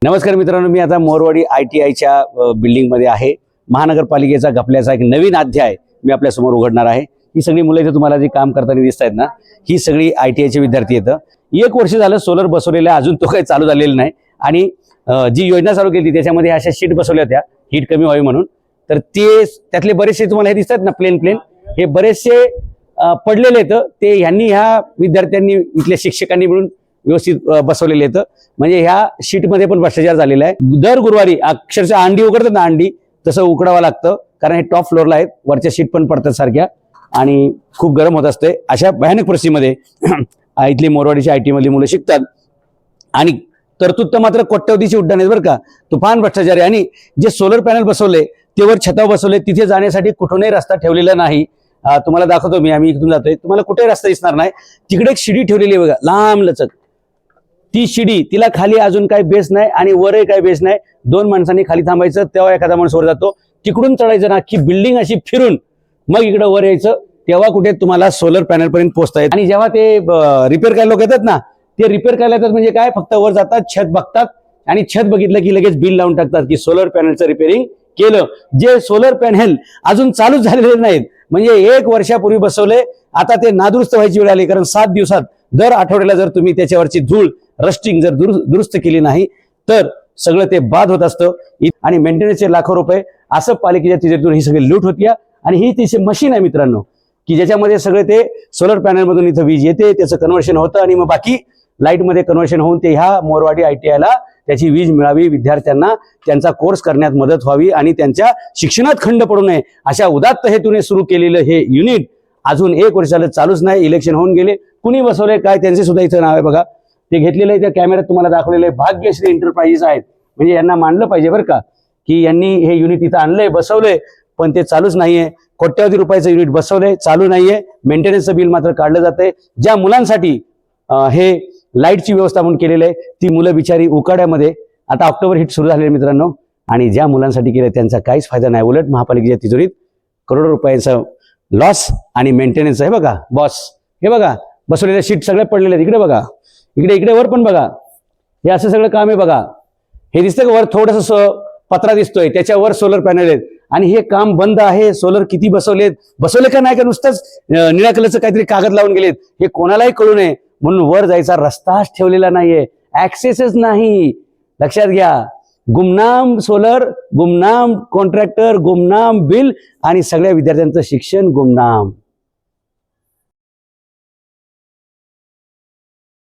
नमस्कार मित्रांनो, मी आता मोरवाडी ITIच्या बिल्डिंगमध्ये आहे. महानगरपालिकेचा घपल्याचा एक नवीन अध्याय मी आपल्या समोर उघडणार आहे. ही सगळी मुलं इथे तुम्हाला जी काम करताना दिसत आहेत ना, ही सगळी ITIचे विद्यार्थी आहेत. 1 वर्ष झालं सोलर बसवलेलं आहे, अजून तो काही चालू झालेला नाही. आणि जी योजना चालू केली त्याच्यामध्ये अशा शीट बसवल्या होत्या हीट कमी व्हावी म्हणून. तर ते त्यातले बरेचसे तुम्हाला हे दिसतात ना, प्लेन हे बरेचसे पडलेले आहेत. ते ह्यांनी ह्या विद्यार्थ्यांनी इथल्या शिक्षकांनी मिळून व्यवस्थित बसवलेले आहेत. म्हणजे ह्या शीटमध्ये पण भ्रष्टाचार झालेला आहे. दर गुरुवारी अक्षरशः अंडी उघडतात ना, अंडी तसं उकडावं लागतं, कारण हे टॉप फ्लोअरला आहेत. वरच्या शीट पण पडतात सारख्या आणि खूप गरम होत असते. अशा भयानक परिस्थितीमध्ये इथली मोरवाडीची IT मधली मुलं शिकतात. आणि तरतूद तर मात्र कोट्यवधीची उड्डाण आहेत बरं का. तुफान भ्रष्टाचार आहे. आणि जे सोलर पॅनल बसवले ते वर छतावर बसवले, तिथे जाण्यासाठी कुठूनही रस्ता ठेवलेला नाही. तुम्हाला दाखवतो आम्ही इथून जातोय, तुम्हाला कुठे रस्ता दिसणार नाही. तिकडे एक शिडी ठेवलेली आहे बघा, लांब लचक. ती शिडी, तिला खाली अजून काही बेस नाही आणि वरही काही बेस नाही. 2 माणसांनी खाली थांबायचं, तेव्हा एखादा माणूस वर जातो. तिकडून चढायचं ना, की बिल्डिंग अशी फिरून मग इकडे वर यायचं, तेव्हा कुठे तुम्हाला सोलर पॅनल पर्यंत पोहोचता येत. आणि जेव्हा ते रिपेअर करायला लोक येतात ना, ते रिपेअर करायला येतात म्हणजे काय, फक्त वर जातात, छत बघतात आणि छत बघितलं की लगेच बिल लावून टाकतात की सोलर पॅनलचं रिपेअरिंग केलं. जे सोलर पॅनल अजून चालूच झालेले नाहीत, म्हणजे 1 वर्षापूर्वी बसवले, आता ते नादुरुस्त व्हायची वेळ आली. कारण 7 दिवसात दर आठवड्याला जर तुम्ही त्याच्यावरची धूळ रस्टिंग जर दुरुस्त केली नाही तर सगळं ते बाद होत असतं. आणि मेंटेनन्सचे लाखो रुपये असं पालिकेच्या तिजोरीतून ही सगळी लूट होती. आणि ही तिची मशीन आहे मित्रांनो, की ज्याच्यामध्ये सगळे ते सोलर पॅनल मधून इथं वीज येते, त्याचं कन्व्हर्शन होतं आणि मग बाकी लाईट मध्ये कन्व्हर्शन होऊन ते ह्या मोरवाडी ITIला त्याची वीज मिळावी, विद्यार्थ्यांना त्यांचा कोर्स करण्यात मदत व्हावी आणि त्यांच्या शिक्षणात खंड पडू नये अशा उदात्त हेतूने सुरू केलेलं हे युनिट अजून 1 वर्ष झालं चालूच नाही. इलेक्शन होऊन गेले, कुणी बसवले काय, त्यांचे सुद्धा इथं नाव आहे बघा. ते घेतलेलं आहे, त्या कॅमेऱ्यात तुम्हाला दाखवलेलं आहे. भाग्यश्री एंटरप्राइजेस आहेत, म्हणजे यांना मानलं पाहिजे बरं का, की यांनी हे युनिट इथं आणलंय, बसवलंय, पण ते चालूच नाहीये. कोट्यवधी रुपयाचं युनिट बसवलंय, चालू नाहीये. मेंटेनन्सचं बिल मात्र काढलं जातंय. ज्या मुलांसाठी हे लाईटची व्यवस्था म्हणून केलेलं आहे, ती मुलं बिचारी उकाड्यामध्ये, आता ऑक्टोबर हिट सुरू झालेले मित्रांनो, आणि ज्या मुलांसाठी केलं त्यांचा काहीच फायदा नाही. उलट महापालिकेच्या तिजोरीत करोडो रुपयांचा लॉस आणि मेंटेनन्स आहे बघा. बॉस हे बघा, बसवलेल्या शीट सगळ्या पडलेल्या आहेत. इकडे बघा, इकडे वर पण बघा, हे असं सगळं काम आहे बघा. हे दिसतं का वर थोडंसं पत्रा दिसतोय, त्याच्यावर सोलर पॅनल आहेत आणि हे काम बंद आहे. सोलर किती बसवले का नाही, का नुसतंच निळ्या कलरचं काहीतरी कागद लावून गेलेत, हे कोणालाही कळू नये म्हणून वर जायचा रस्ताच ठेवलेला नाहीये, ऍक्सेसच नाही. लक्षात घ्या, गुमनाम सोलर, गुमनाम कॉन्ट्रॅक्टर, गुमनाम बिल आणि सगळ्या विद्यार्थ्यांचं शिक्षण गुमनाम.